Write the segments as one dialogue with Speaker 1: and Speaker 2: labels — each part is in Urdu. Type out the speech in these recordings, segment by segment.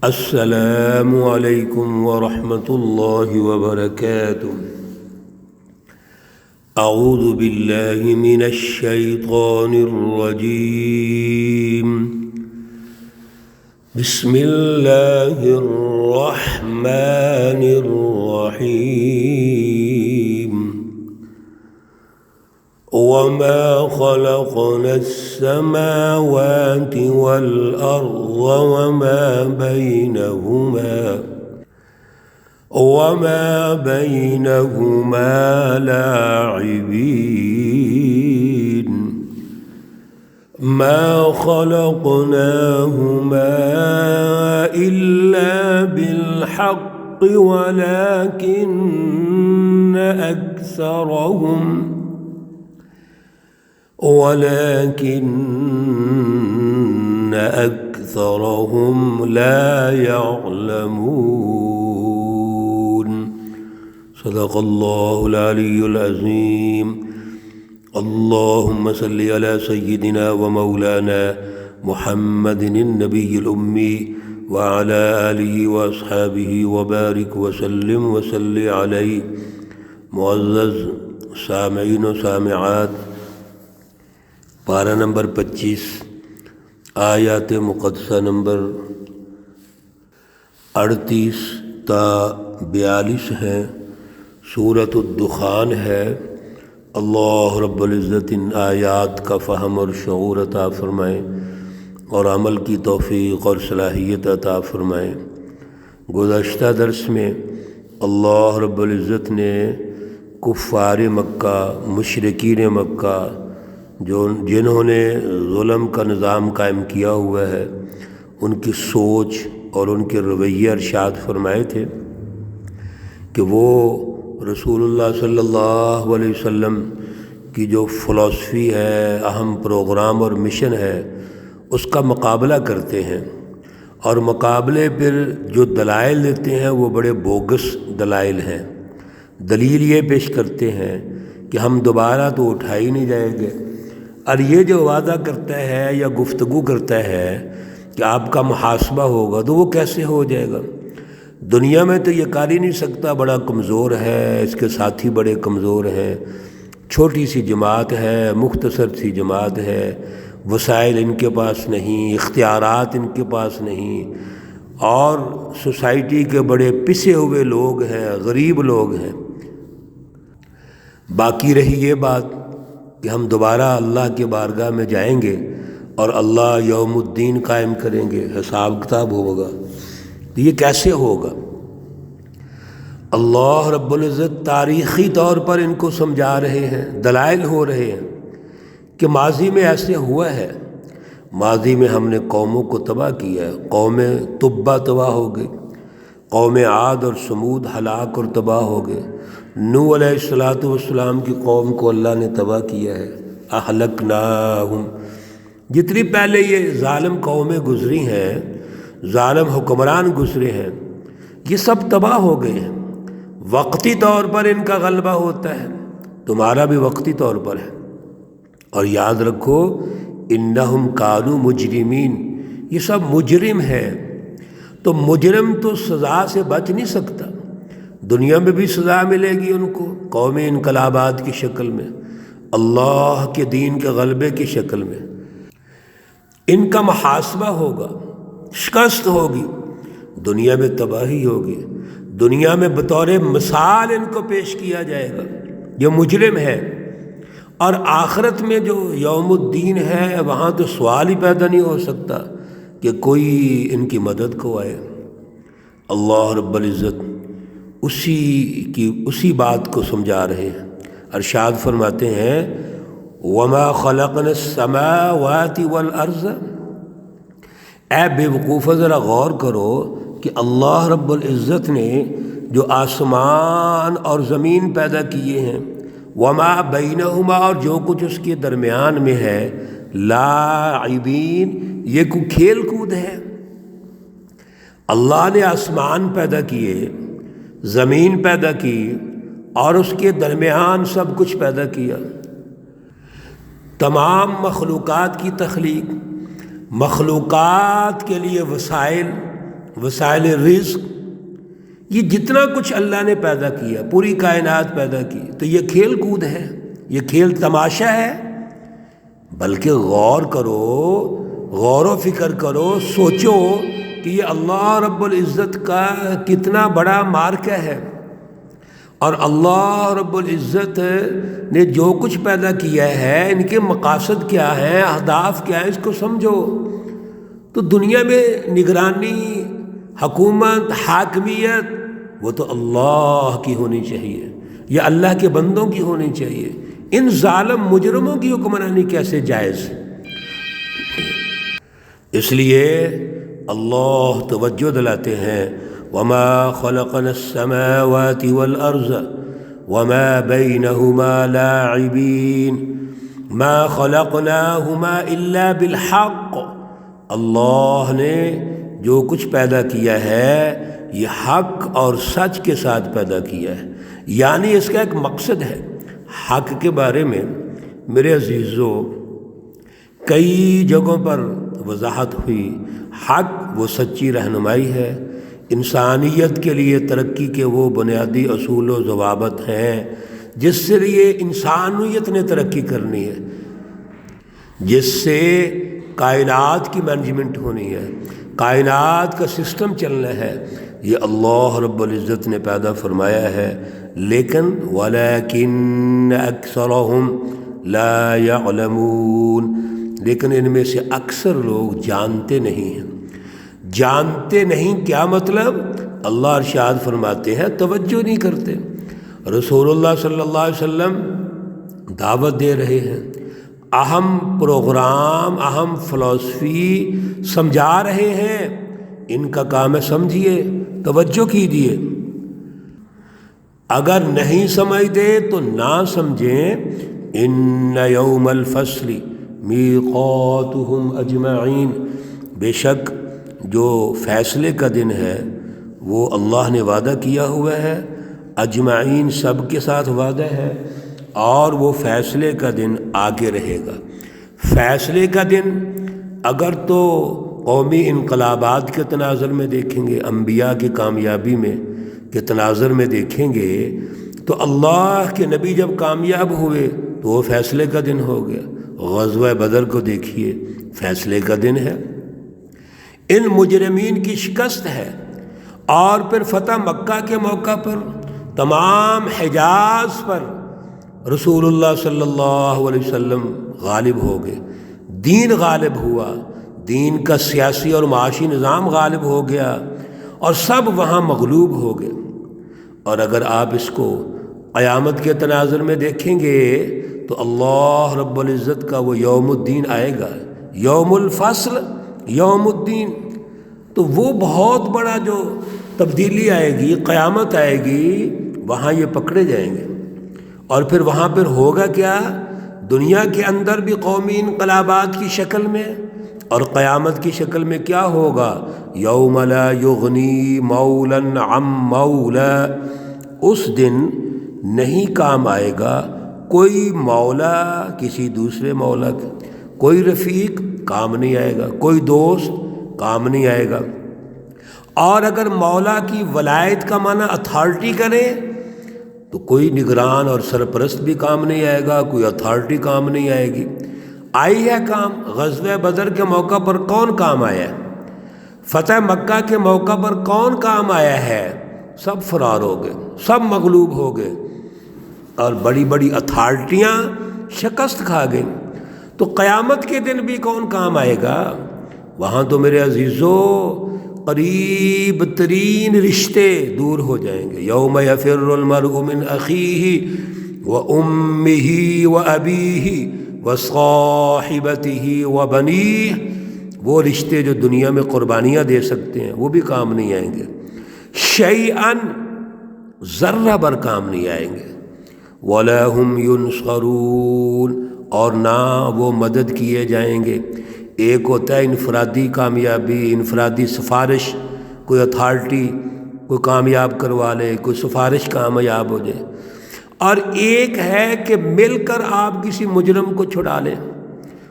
Speaker 1: السلام علیکم ورحمۃ اللہ وبرکاتہ۔ اعوذ باللہ من الشیطان الرجیم، بسم اللہ الرحمن الرحیم۔ وما خلقنا السماوات والأرض وما بينهما لاعبين، ما خلقناهما إلا بالحق ولكن أكثرهم لا يعلمون۔ صدق الله العلي العظيم۔ اللهم صل على سيدنا ومولانا محمد النبي الأمي وعلى آله وأصحابه وبارك وسلم وصل عليه۔ معزز سامعین و سامعات، پارہ نمبر 25، آیات مقدسہ نمبر 38 تا 42 ہیں، سورۃ الدخان ہے۔ اللہ رب العزت ان آیات کا فہم اور شعور عطا فرمائیں اور عمل کی توفیق اور صلاحیت عطا فرمائیں۔ گزشتہ درس میں اللہ رب العزت نے کفار مکہ، مشرکین مکہ جنہوں نے ظلم کا نظام قائم کیا ہوا ہے، ان کی سوچ اور ان کے رویے ارشاد فرمائے تھے کہ وہ رسول اللہ صلی اللہ علیہ وسلم کی جو فلسفی ہے، اہم پروگرام اور مشن ہے، اس کا مقابلہ کرتے ہیں، اور مقابلے پر جو دلائل دیتے ہیں وہ بڑے بوگس دلائل ہیں۔ دلیل یہ پیش کرتے ہیں کہ ہم دوبارہ تو اٹھا ہی نہیں جائیں گے، اور یہ جو وعدہ کرتا ہے یا گفتگو کرتا ہے کہ آپ کا محاسبہ ہوگا، تو وہ کیسے ہو جائے گا؟ دنیا میں تو یہ کر ہی نہیں سکتا، بڑا کمزور ہے، اس کے ساتھی بڑے کمزور ہیں، چھوٹی سی جماعت ہے، مختصر سی جماعت ہے، وسائل ان کے پاس نہیں، اختیارات ان کے پاس نہیں، اور سوسائٹی کے بڑے پسے ہوئے لوگ ہیں، غریب لوگ ہیں۔ باقی رہی یہ بات کہ ہم دوبارہ اللہ کے بارگاہ میں جائیں گے اور اللہ یوم الدین قائم کریں گے، حساب کتاب ہوگا، تو یہ کیسے ہوگا؟ اللہ رب العزت تاریخی طور پر ان کو سمجھا رہے ہیں، دلائل ہو رہے ہیں کہ ماضی میں ایسے ہوا ہے، ماضی میں ہم نے قوموں کو تباہ کیا ہے، قوم تبا تباہ ہو گئی، قوم عاد اور سمود ہلاک اور تباہ ہو گئے، نوح علیہ السلام کی قوم کو اللہ نے تباہ کیا ہے، اہلکناہم۔ جتنی پہلے یہ ظالم قومیں گزری ہیں، ظالم حکمران گزرے ہیں، یہ سب تباہ ہو گئے ہیں۔ وقتی طور پر ان کا غلبہ ہوتا ہے، تمہارا بھی وقتی طور پر ہے، اور یاد رکھو انہم کانوا مجرمین، یہ سب مجرم ہیں، تو مجرم تو سزا سے بچ نہیں سکتا، دنیا میں بھی سزا ملے گی ان کو، قومی انقلابات کی شکل میں، اللہ کے دین کے غلبے کی شکل میں، ان کا محاسبہ ہوگا، شکست ہوگی، دنیا میں تباہی ہوگی، دنیا میں بطور مثال ان کو پیش کیا جائے گا، یہ مجرم ہے، اور آخرت میں جو یوم الدین ہے وہاں تو سوال ہی پیدا نہیں ہو سکتا کہ کوئی ان کی مدد کو آئے۔ اللہ رب العزت اسی بات کو سمجھا رہے ہیں، ارشاد فرماتے ہیں وما خلقنا السماوات والارض۔ اے بے وقوفہ ذرا غور کرو کہ اللہ رب العزت نے جو آسمان اور زمین پیدا کیے ہیں، وما بینہما، اور جو کچھ اس کے درمیان میں ہے، لاعبین، یہ کوئی کھیل کود ہے؟ اللہ نے آسمان پیدا کیے، زمین پیدا کی، اور اس کے درمیان سب کچھ پیدا کیا۔ تمام مخلوقات کی تخلیق، مخلوقات کے لیے وسائل وسائل رزق، یہ جتنا کچھ اللہ نے پیدا کیا، پوری کائنات پیدا کی، تو یہ کھیل کود ہے، یہ کھیل تماشا ہے؟ بلکہ غور کرو، غور و فکر کرو، سوچو کہ یہ اللہ رب العزت کا کتنا بڑا مارکہ ہے، اور اللہ رب العزت نے جو کچھ پیدا کیا ہے، ان کے مقاصد کیا ہیں، اہداف کیا ہیں، اس کو سمجھو۔ تو دنیا میں نگرانی، حکومت، حاکمیت، وہ تو اللہ کی ہونی چاہیے، یا اللہ کے بندوں کی ہونی چاہیے۔ ان ظالم مجرموں کی حکمرانی کیسے جائز؟ اس لیے اللہ توجہ دلاتے ہیں، وَمَا خَلَقْنَا السَّمَاوَاتِ وَالْأَرْضَ وَمَا بَيْنَهُمَا لَاعِبِينَ مَا خَلَقْنَاهُمَا إِلَّا بِالْحَقِّ۔ اللہ نے جو کچھ پیدا کیا ہے یہ حق اور سچ کے ساتھ پیدا کیا ہے، یعنی اس کا ایک مقصد ہے۔ حق کے بارے میں میرے عزیزو کئی جگہوں پر وضاحت ہوئی۔ حق وہ سچی رہنمائی ہے، انسانیت کے لیے ترقی کے وہ بنیادی اصول و ضوابط ہیں جس سے یہ انسانیت نے ترقی کرنی ہے، جس سے کائنات کی مینجمنٹ ہونی ہے، کائنات کا سسٹم چلنا ہے، یہ اللہ رب العزت نے پیدا فرمایا ہے۔ لیکن وَلَكِنَّ أَكْثَرَهُمْ لَا يَعْلَمُونَ، لیکن ان میں سے اکثر لوگ جانتے نہیں ہیں۔ جانتے نہیں کیا مطلب؟ اللہ ارشاد فرماتے ہیں توجہ نہیں کرتے۔ رسول اللہ صلی اللہ علیہ وسلم دعوت دے رہے ہیں، اہم پروگرام، اہم فلسفی سمجھا رہے ہیں، ان کا کام ہے سمجھیے، توجہ کیجیے۔ اگر نہیں سمجھتے تو نہ سمجھیں۔ ان یوم الفصل میقاتہم اجمعین، بے شک جو فیصلے کا دن ہے وہ اللہ نے وعدہ کیا ہوا ہے، اجمعین سب کے ساتھ وعدہ ہے، اور وہ فیصلے کا دن آگے رہے گا۔ فیصلے کا دن اگر تو قومی انقلابات کے تناظر میں دیکھیں گے، انبیاء کی کامیابی میں کے تناظر میں دیکھیں گے، تو اللہ کے نبی جب کامیاب ہوئے تو وہ فیصلے کا دن ہو گیا۔ غزوہ بدر کو دیکھیے، فیصلے کا دن ہے، ان مجرمین کی شکست ہے۔ اور پھر فتح مکہ کے موقع پر تمام حجاز پر رسول اللہ صلی اللہ علیہ وسلم غالب ہو گئے، دین غالب ہوا، دین کا سیاسی اور معاشی نظام غالب ہو گیا، اور سب وہاں مغلوب ہو گئے۔ اور اگر آپ اس کو قیامت کے تناظر میں دیکھیں گے تو اللہ رب العزت کا وہ یوم الدین آئے گا، یوم الفصل، یوم الدین، تو وہ بہت بڑا جو تبدیلی آئے گی، قیامت آئے گی، وہاں یہ پکڑے جائیں گے۔ اور پھر وہاں پر ہوگا کیا؟ دنیا کے اندر بھی قومی انقلابات کی شکل میں، اور قیامت کی شکل میں کیا ہوگا؟ یوم لا یغنی مولا عن مولا، اس دن نہیں کام آئے گا کوئی مولا کسی دوسرے مولا کا، کوئی رفیق کام نہیں آئے گا، کوئی دوست کام نہیں آئے گا۔ اور اگر مولا کی ولایت کا معنی اتھارٹی کریں تو کوئی نگران اور سرپرست بھی کام نہیں آئے گا، کوئی اتھارٹی کام نہیں آئے گی۔ آئی ہے کام؟ غزوہ بدر کے موقع پر کون کام آیا ہے؟ فتح مکہ کے موقع پر کون کام آیا ہے؟ سب فرار ہو گئے، سب مغلوب ہو گئے، اور بڑی بڑی اتھارٹیاں شکست کھا گئیں۔ تو قیامت کے دن بھی کون کام آئے گا؟ وہاں تو میرے عزیزو قریب ترین رشتے دور ہو جائیں گے۔ یوم یفر المرء من اخیہ وامہ وابیہ وصاحبتہ وبنیہ، وہ رشتے جو دنیا میں قربانیاں دے سکتے ہیں وہ بھی کام نہیں آئیں گے، شیئا ذرہ بر کام نہیں آئیں گے۔ وَلَا هُمْ يُنصَرُونَ، اور نہ وہ مدد کیے جائیں گے۔ ایک ہوتا ہے انفرادی کامیابی، انفرادی سفارش، کوئی اتھارٹی کوئی کامیاب کروا لے، کوئی سفارش کامیاب ہو جائے، اور ایک ہے کہ مل کر آپ کسی مجرم کو چھڑا لیں،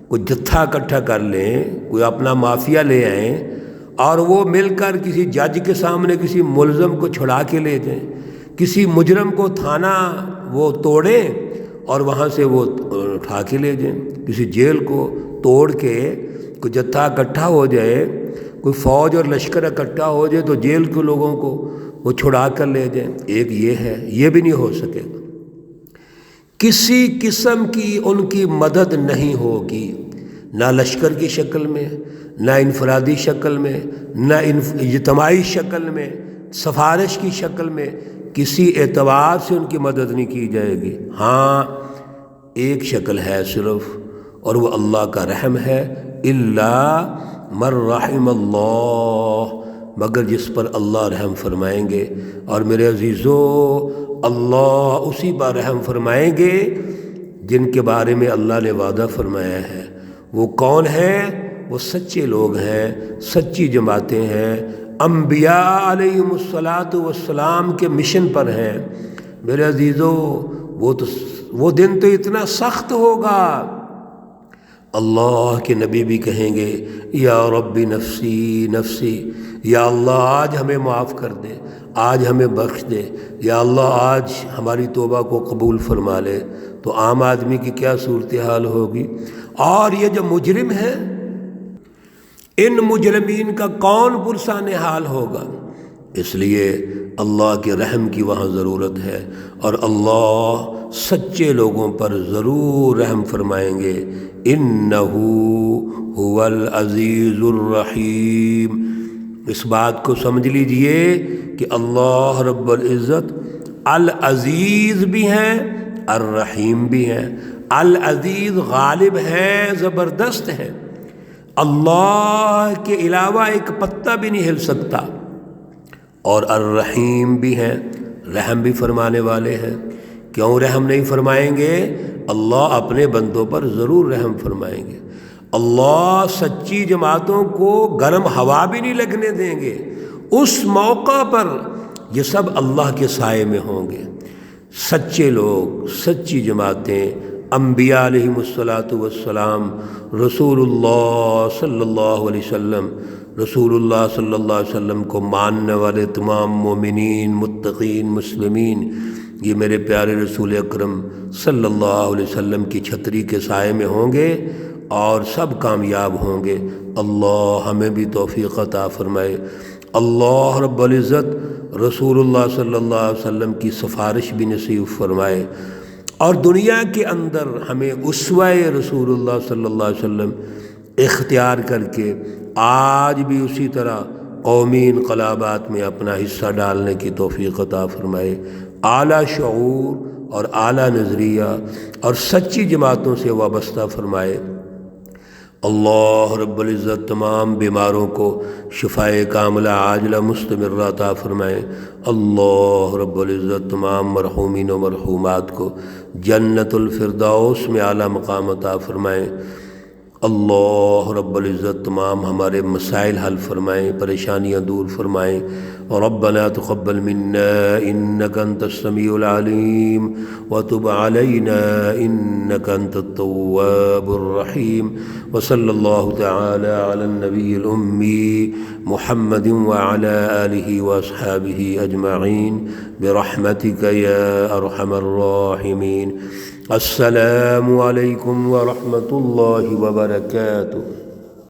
Speaker 1: کوئی جتھا اکٹھا کر لیں، کوئی اپنا مافیا لے آئیں اور وہ مل کر کسی جج کے سامنے کسی ملزم کو چھڑا کے لے جائیں، کسی مجرم کو تھانہ وہ توڑیں اور وہاں سے وہ اٹھا کے لے جائیں، کسی جیل کو توڑ کے کوئی جتھا اکٹھا ہو جائے، کوئی فوج اور لشکر اکٹھا ہو جائے تو جیل کے لوگوں کو وہ چھڑا کر لے جائیں، ایک یہ ہے، یہ بھی نہیں ہو سکے گا۔ کسی قسم کی ان کی مدد نہیں ہوگی، نہ لشکر کی شکل میں، نہ انفرادی شکل میں، نہ اجتماعی شکل میں، سفارش کی شکل میں، کسی اعتبار سے ان کی مدد نہیں کی جائے گی۔ ہاں ایک شکل ہے صرف، اور وہ اللہ کا رحم ہے، الا من رحم اللہ، مگر جس پر اللہ رحم فرمائیں گے۔ اور میرے عزیزو، اللہ اسی پر رحم فرمائیں گے جن کے بارے میں اللہ نے وعدہ فرمایا ہے۔ وہ کون ہیں؟ وہ سچے لوگ ہیں، سچی جماعتیں ہیں، انبیاء علیہم الصلاۃ والسلام کے مشن پر ہیں۔ میرے عزیزو، وہ دن تو اتنا سخت ہوگا، اللہ کے نبی بھی کہیں گے یا ربی نفسی نفسی، یا اللہ آج ہمیں معاف کر دے، آج ہمیں بخش دے، یا اللہ آج ہماری توبہ کو قبول فرما لے۔ تو عام آدمی کی کیا صورتحال ہوگی؟ اور یہ جو مجرم ہیں، ان مجرمین کا کون پرسان حال ہوگا؟ اس لیے اللہ کے رحم کی وہاں ضرورت ہے، اور اللہ سچے لوگوں پر ضرور رحم فرمائیں گے۔ انہو هو العزیز الرحیم۔ اس بات کو سمجھ لیجئے کہ اللہ رب العزت العزیز بھی ہیں، الرحیم بھی ہیں۔ العزیز غالب ہیں، زبردست ہیں، اللہ کے علاوہ ایک پتہ بھی نہیں ہل سکتا، اور الرحیم بھی ہیں، رحم بھی فرمانے والے ہیں۔ کیوں رحم نہیں فرمائیں گے؟ اللہ اپنے بندوں پر ضرور رحم فرمائیں گے۔ اللہ سچی جماعتوں کو گرم ہوا بھی نہیں لگنے دیں گے، اس موقع پر یہ سب اللہ کے سائے میں ہوں گے۔ سچے لوگ، سچی جماعتیں، انبیاء علیہم الصلاۃ والسلام، رسول اللہ صلی اللہ علیہ وسلم، رسول اللہ صلی اللہ علیہ وسلم کو ماننے والے تمام مومنین، متقین، مسلمین، یہ میرے پیارے رسول اکرم صلی اللہ علیہ وسلم کی چھتری کے سائے میں ہوں گے اور سب کامیاب ہوں گے۔ اللہ ہمیں بھی توفیق عطا فرمائے۔ اللہ رب العزت رسول اللہ صلی اللہ علیہ وسلم کی سفارش بھی نصیب فرمائے، اور دنیا کے اندر ہمیں اسوہ رسول اللہ صلی اللہ علیہ وسلم اختیار کر کے آج بھی اسی طرح قومی انقلابات میں اپنا حصہ ڈالنے کی توفیق عطا فرمائے۔ اعلیٰ شعور اور اعلیٰ نظریہ اور سچی جماعتوں سے وابستہ فرمائے۔ اللہ رب العزت تمام بیماروں کو شفائے کاملہ عاجلہ مستمرہ عطا فرمائے۔ اللہ رب العزت تمام مرحومین و مرحومات کو جنت الفردوس میں اعلیٰ مقام عطا فرمائے۔ اللہ رب العزت تمام ہمارے مسائل حل فرمائیں، پریشانیاں دور فرمائیں۔ ربنا تقبل منا انك انت السميع العليم وتب علينا انك انت التواب الرحيم، وصلى الله تعالى على النبي الأمي محمد وعلى آله وأصحابه أجمعين برحمتك يا أرحم الراحمين۔ السلام علیکم ورحمۃ اللہ وبرکاتہ۔